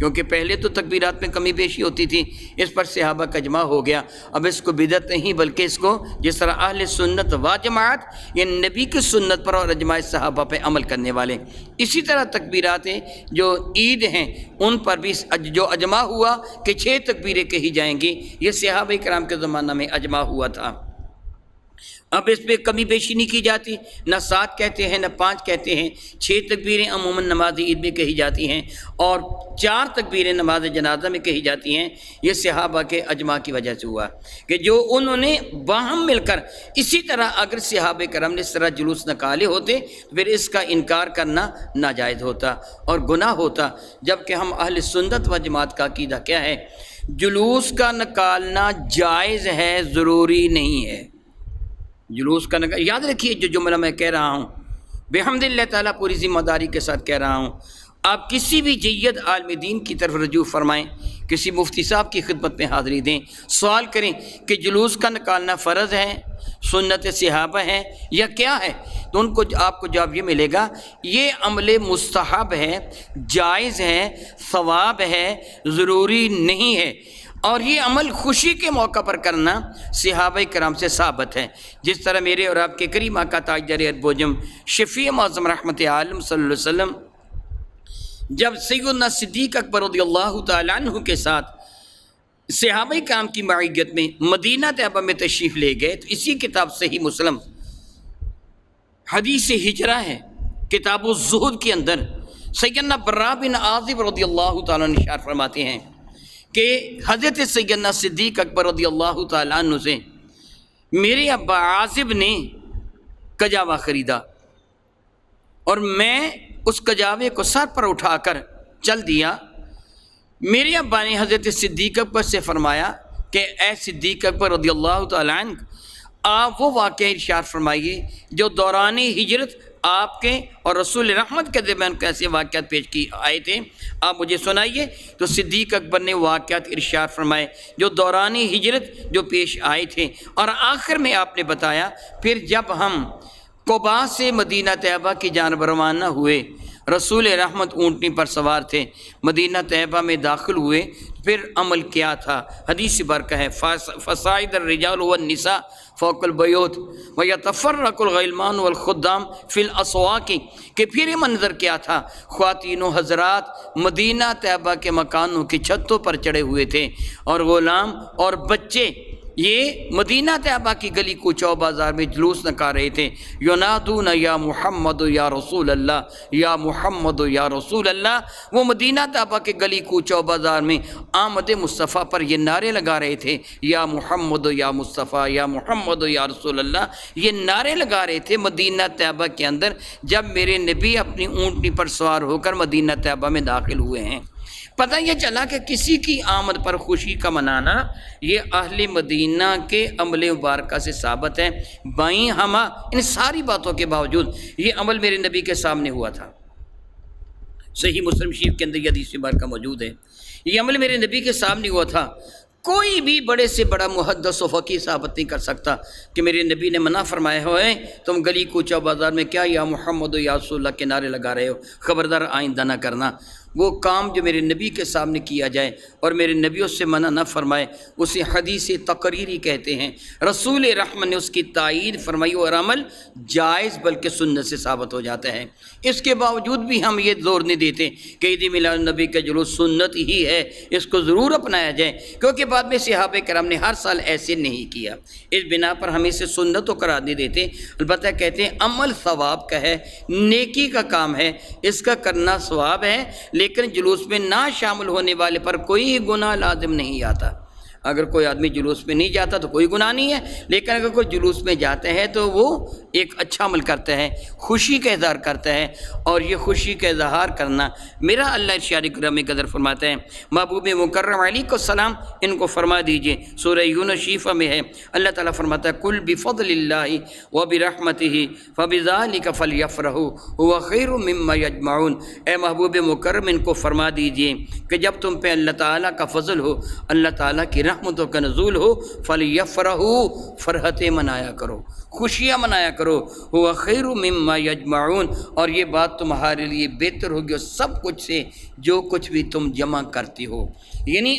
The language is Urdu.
کیونکہ پہلے تو تکبیرات میں کمی بیشی ہوتی تھی، اس پر صحابہ کا اجماع ہو گیا، اب اس کو بدعت نہیں بلکہ اس کو جس طرح اہل سنت و جماعت یہ نبی کی سنت پر اور اجماع صحابہ پہ عمل کرنے والے، اسی طرح تکبیرات جو عید ہیں ان پر بھی جو اجماع ہوا کہ 6 تکبیریں کہی جائیں گی، یہ صحابہ کرام کے زمانہ میں اجماع ہوا تھا۔ اب اس پہ کمی بیشی نہیں کی جاتی، نہ 7 کہتے ہیں نہ 5 کہتے ہیں، 6 تکبیریں عموماً نماز عید میں کہی جاتی ہیں اور 4 تکبیریں نماز جنازہ میں کہی جاتی ہیں۔ یہ صحابہ کے اجماع کی وجہ سے ہوا کہ جو انہوں نے باہم مل کر، اسی طرح اگر صحابہ کرام نے اس طرح جلوس نکالے ہوتے پھر اس کا انکار کرنا ناجائز ہوتا اور گناہ ہوتا، جبکہ ہم اہل سنت و جماعت کا عقیدہ کیا ہے؟ جلوس کا نکالنا جائز ہے، ضروری نہیں ہے۔ جلوس کا یاد رکھیے جو جملہ میں کہہ رہا ہوں بحمد اللہ تعالیٰ پوری ذمہ داری کے ساتھ کہہ رہا ہوں، آپ کسی بھی جید عالم دین کی طرف رجوع فرمائیں، کسی مفتی صاحب کی خدمت میں حاضری دیں، سوال کریں کہ جلوس کا نکالنا فرض ہے، سنت صحابہ ہے یا کیا ہے، تو ان کو آپ کو جواب یہ ملے گا یہ عمل مستحب ہے، جائز ہے، ثواب ہے، ضروری نہیں ہے، اور یہ عمل خوشی کے موقع پر کرنا صحابہ کرام سے ثابت ہے، جس طرح میرے اور آپ کے کریم آقا تاجدار ادبوجم شفیع معظم رحمت عالم صلی اللہ علیہ وسلم جب سیدنا صدیق اکبر رضی اللہ تعالیٰ عنہ کے ساتھ صحابہ کرام کی معیت میں مدینہ طیبہ میں تشریف لے گئے، تو اسی کتاب صحیح مسلم حدیث ہجرہ ہے، کتاب الزہد کے اندر سیدنا براء بن عازب رضی اللہ تعالیٰ عنہ ارشاد فرماتے ہیں کہ حضرت سیدنا صدیق اکبر رضی اللہ تعالیٰ عنہ سے میرے ابا عازب نے کجاوا خریدا اور میں اس کجاوے کو سر پر اٹھا کر چل دیا۔ میرے ابا نے حضرت صدیق اکبر سے فرمایا کہ اے صدیق اکبر رضی اللہ تعالیٰ عنہ، آپ وہ واقعہ ارشاد فرمائیے جو دوران ہجرت آپ کے اور رسول رحمت کے درمیان کیسے واقعات پیش کی آئے تھے، آپ مجھے سنائیے۔ تو صدیق اکبر نے واقعات ارشاد فرمائے جو دوران ہجرت جو پیش آئے تھے، اور آخر میں آپ نے بتایا پھر جب ہم قباء سے مدینہ طیبہ کی جانب روانہ ہوئے، رسول رحمت اونٹنی پر سوار تھے، مدینہ طیبہ میں داخل ہوئے، پھر عمل کیا تھا؟ حدیث برکہ ہے فصاعد الرجال والنساء فوق البیوت ویتفرق الغلمان والخدام فی الاسواق، کہ پھر یہ منظر کیا تھا؟ خواتین و حضرات مدینہ طیبہ کے مکانوں کی چھتوں پر چڑھے ہوئے تھے اور غلام اور بچے یہ مدینہ طیبہ کی گلی کوچوں بازار میں جلوس نکال رہے تھے، ینادون یا محمد یا رسول اللہ، یا محمد یا رسول اللہ۔ وہ مدینہ طیبہ کے گلی کوچوں بازار میں آمد مصطفیٰ پر یہ نعرے لگا رہے تھے، یا محمد یا مصطفیٰ، یا محمد یا رسول اللہ، یہ نعرے لگا رہے تھے مدینہ طیبہ کے اندر جب میرے نبی اپنی اونٹنی پر سوار ہو کر مدینہ طیبہ میں داخل ہوئے ہیں۔ پتہ یہ چلا کہ کسی کی آمد پر خوشی کا منانا یہ اہل مدینہ کے عمل مبارکہ سے ثابت ہے۔ بائیں ہمہ ان ساری باتوں کے باوجود یہ عمل میرے نبی کے سامنے ہوا تھا، صحیح مسلم شریف کے اندر یہ حدیث مبارکہ موجود ہے، یہ عمل میرے نبی کے سامنے ہوا تھا۔ کوئی بھی بڑے سے بڑا محدث و فقیہ ثابت نہیں کر سکتا کہ میرے نبی نے منع فرمایا ہوئے تم گلی کوچہ بازار میں کیا یا محمد یا رسول اللہ کے نعرے لگا رہے ہو، خبردار آئندہ نہ کرنا۔ وہ کام جو میرے نبی کے سامنے کیا جائے اور میرے نبی اس سے منع نہ فرمائے اسے حدیث تقریری کہتے ہیں۔ رسول رحمت نے اس کی تائید فرمائی اور عمل جائز بلکہ سنت سے ثابت ہو جاتا ہے۔ اس کے باوجود بھی ہم یہ زور نہیں دیتے کہ عید میلاد النبی کا جلوس سنت ہی ہے، اس کو ضرور اپنایا جائے، کیونکہ بعد میں صحابہ کرام نے ہر سال ایسے نہیں کیا۔ اس بنا پر ہم اسے سنت تو قرار نہیں دیتے، البتہ کہتے ہیں عمل ثواب کا ہے، نیکی کا کام ہے، اس کا کرنا ثواب ہے، لیکن جلوس میں نہ شامل ہونے والے پر کوئی گناہ لازم نہیں آتا۔ اگر کوئی آدمی جلوس میں نہیں جاتا تو کوئی گناہ نہیں ہے، لیکن اگر کوئی جلوس میں جاتا ہے تو وہ ایک اچھا عمل کرتا ہے، خوشی کا اظہار کرتا ہے، اور یہ خوشی کا اظہار کرنا میرا اللہ ارشاد کرم قدر فرماتا ہے، محبوب مکرم علیہ السلام ان کو فرما دیجئے، سورہ یونس شریفہ میں ہے، اللہ تعالیٰ فرماتا ہے قل بفضل اللہ وبرحمتہ فبذلک فلیفرحوا ھو خیر مما یجمعون۔ اے محبوب مکرم ان کو فرما دیجئے کہ جب تم پہ اللہ تعالیٰ کا فضل ہو، اللہ تعالیٰ کی رحمتوں کا نزول ہو، فَلْيَفْرَحُوا، فرحتیں منایا کرو، خوشیاں منایا کرو، هُوَ خَيْرٌ مِّمَّا يَجْمَعُونَ، اور یہ بات تمہارے لیے بہتر ہوگی سب کچھ سے جو کچھ بھی تم جمع کرتی ہو، یعنی